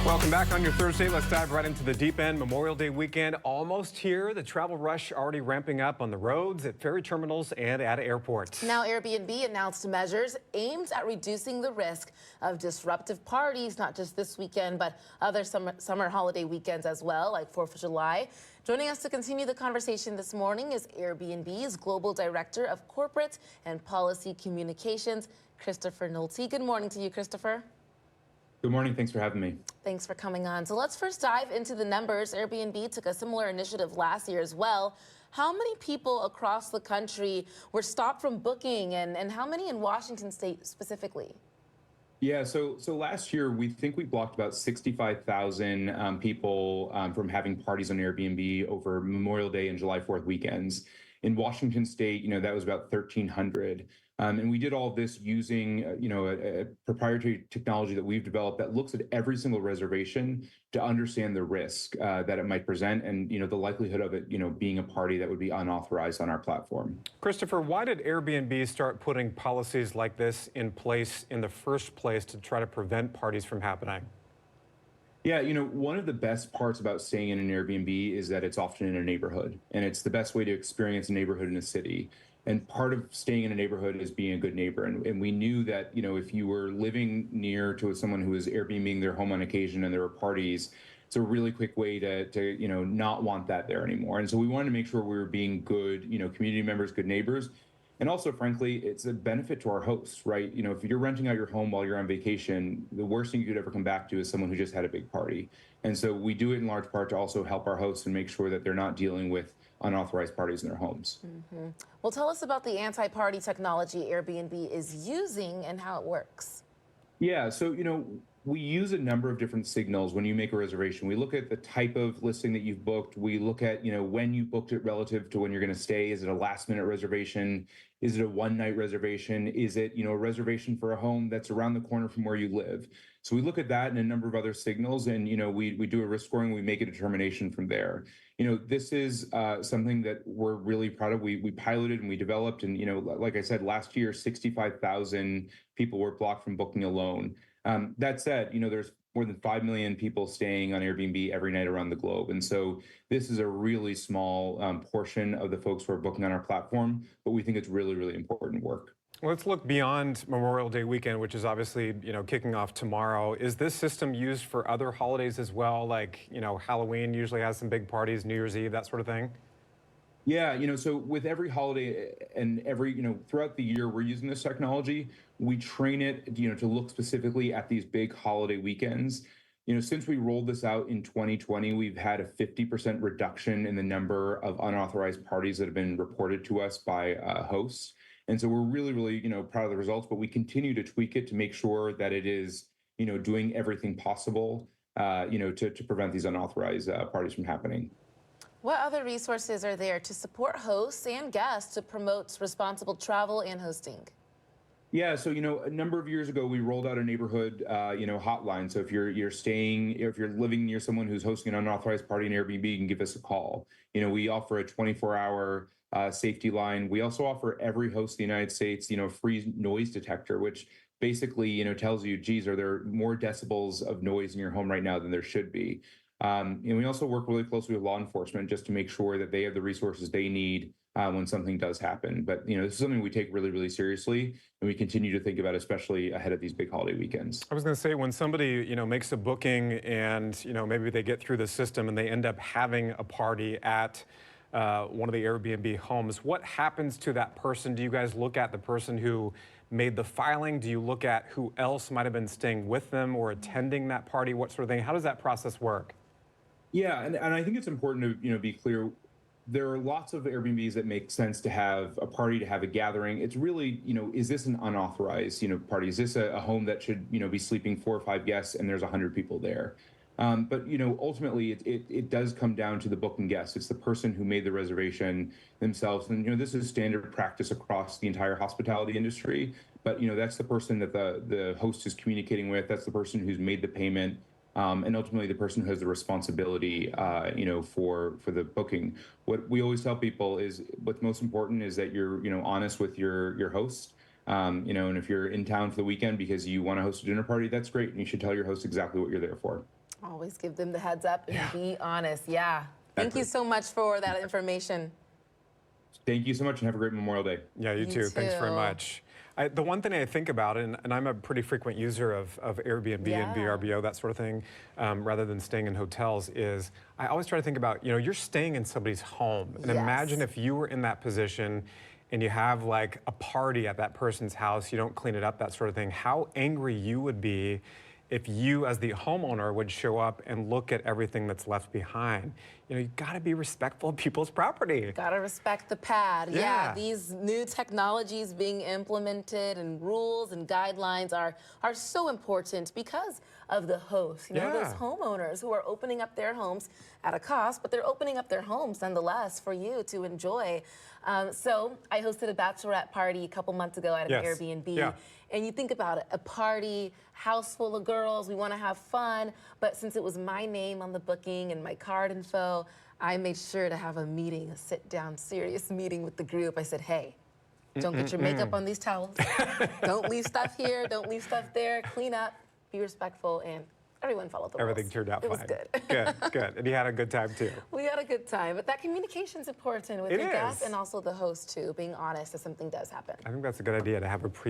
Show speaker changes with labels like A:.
A: Welcome back on your Thursday. Let's dive right into the deep end. Memorial Day weekend almost here. The travel rush already ramping up on the roads, at ferry terminals, and at airports.
B: Now, Airbnb announced measures aimed at reducing the risk of disruptive parties, not just this weekend, but other summer holiday weekends as well, like 4th of July. Joining us to continue the conversation this morning is Airbnb's Global Director of Corporate and Policy Communications, Christopher Nulty. Good morning to you, Christopher.
C: Good morning. Thanks for having me.
B: Thanks for coming on. So let's first dive into the numbers. Airbnb took a similar initiative last year as well. How many people across the country were stopped from booking, and how many in Washington state specifically?
C: Yeah, so last year, we think we blocked about 65,000 people from having parties on Airbnb over Memorial Day and July 4th weekends. In Washington state, that was about 1,300. And we did all of this using, a proprietary technology that we've developed that looks at every single reservation to understand the risk that it might present and, the likelihood of it, being a party that would be unauthorized on our platform.
A: Christopher, why did Airbnb start putting policies like this in place in the first place to try to prevent parties from happening?
C: Yeah, one of the best parts about staying in an Airbnb is that it's often in a neighborhood, and it's the best way to experience a neighborhood in a city. And part of staying in a neighborhood is being a good neighbor. And we knew that, if you were living near to someone who was Airbnb-ing their home on occasion and there were parties, it's a really quick way to not want that there anymore. And so we wanted to make sure we were being good, community members, good neighbors. And also, frankly, it's a benefit to our hosts, right? If you're renting out your home while you're on vacation, the worst thing you could ever come back to is someone who just had a big party. And so we do it in large part to also help our hosts and make sure that they're not dealing with unauthorized parties in their homes.
B: Mm-hmm. Well, tell us about the anti-party technology Airbnb is using and how it works.
C: Yeah, so, we use a number of different signals when you make a reservation. We look at the type of listing that you've booked. We look at, when you booked it relative to when you're going to stay. Is it a last-minute reservation? Is it a one-night reservation? Is it, a reservation for a home that's around the corner from where you live? So we look at that and a number of other signals, and, we do a risk scoring. We make a determination from there. This is something that we're really proud of. We piloted and we developed, and, like I said, last year, 65,000 people were blocked from booking alone. That said, there's more than 5 million people staying on Airbnb every night around the globe. And so this is a really small portion of the folks who are booking on our platform, but we think it's really, really important work.
A: Let's look beyond Memorial Day weekend, which is obviously, kicking off tomorrow. Is this system used for other holidays as well? Like, Halloween usually has some big parties, New Year's Eve, that sort of thing?
C: Yeah, so with every holiday and every, throughout the year, we're using this technology. We train it, to look specifically at these big holiday weekends. Since we rolled this out in 2020, we've had a 50% reduction in the number of unauthorized parties that have been reported to us by hosts. And so we're really, really, proud of the results, but we continue to tweak it to make sure that it is, doing everything possible, to prevent these unauthorized parties from happening.
B: What other resources are there to support hosts and guests to promote responsible travel and hosting?
C: Yeah, so a number of years ago, we rolled out a neighborhood, hotline. So if you're living near someone who's hosting an unauthorized party in Airbnb, you can give us a call. We offer a 24-hour safety line. We also offer every host in the United States, free noise detector, which basically, tells you, geez, are there more decibels of noise in your home right now than there should be? And we also work really closely with law enforcement just to make sure that they have the resources they need when something does happen. But, this is something we take really, really seriously, and we continue to think about, especially ahead of these big holiday weekends.
A: I was going to say, when somebody, makes a booking and, maybe they get through the system and they end up having a party at one of the Airbnb homes, what happens to that person? Do you guys look at the person who made the filing? Do you look at who else might have been staying with them or attending that party? What sort of thing? How does that process work?
C: Yeah, and I think it's important to be clear. There are lots of Airbnbs that make sense to have a party, to have a gathering. It's really, is this an unauthorized, party? Is this a home that should, be sleeping 4 or 5 guests and there's 100 people there? But, ultimately, it does come down to the booking guest. It's the person who made the reservation themselves. And, this is standard practice across the entire hospitality industry. But, that's the person that the host is communicating with. That's the person who's made the payment. And ultimately the person who has the responsibility, for the booking. What we always tell people is what's most important is that you're, honest with your host. And if you're in town for the weekend because you want to host a dinner party, that's great. And you should tell your host exactly what you're there for.
B: Always give them the heads up and be honest. Yeah. Thank you so much for that information.
C: Thank you so much and have a great Memorial Day.
A: Yeah, you too. Thanks very much. The one thing I think about, and I'm a pretty frequent user of Airbnb and VRBO, that sort of thing, rather than staying in hotels, is I always try to think about, you're staying in somebody's home. And imagine if you were in that position and you have like a party at that person's house, you don't clean it up, that sort of thing, how angry you would be if you as the homeowner would show up and look at everything that's left behind. You gotta be respectful of people's property.
B: Gotta respect the pad. Yeah, these new technologies being implemented and rules and guidelines are so important because of the hosts. Those homeowners who are opening up their homes at a cost, but they're opening up their homes nonetheless for you to enjoy. So I hosted a bachelorette party a couple months ago at an Airbnb. And you think about it, a party, house full of girls, we want to have fun, but since it was my name on the booking and my card info, I made sure to have a meeting, a sit-down, serious meeting with the group. I said, hey, don't get your makeup on these towels. Don't leave stuff here, don't leave stuff there. Clean up, be respectful, and everyone followed the rules.
A: Everything turned out fine.
B: It was good.
A: Good. And you had a good time too.
B: We had a good time, but that communication's important with your guests and also the host too. Being honest if something does happen.
A: I think that's a good idea to have a pre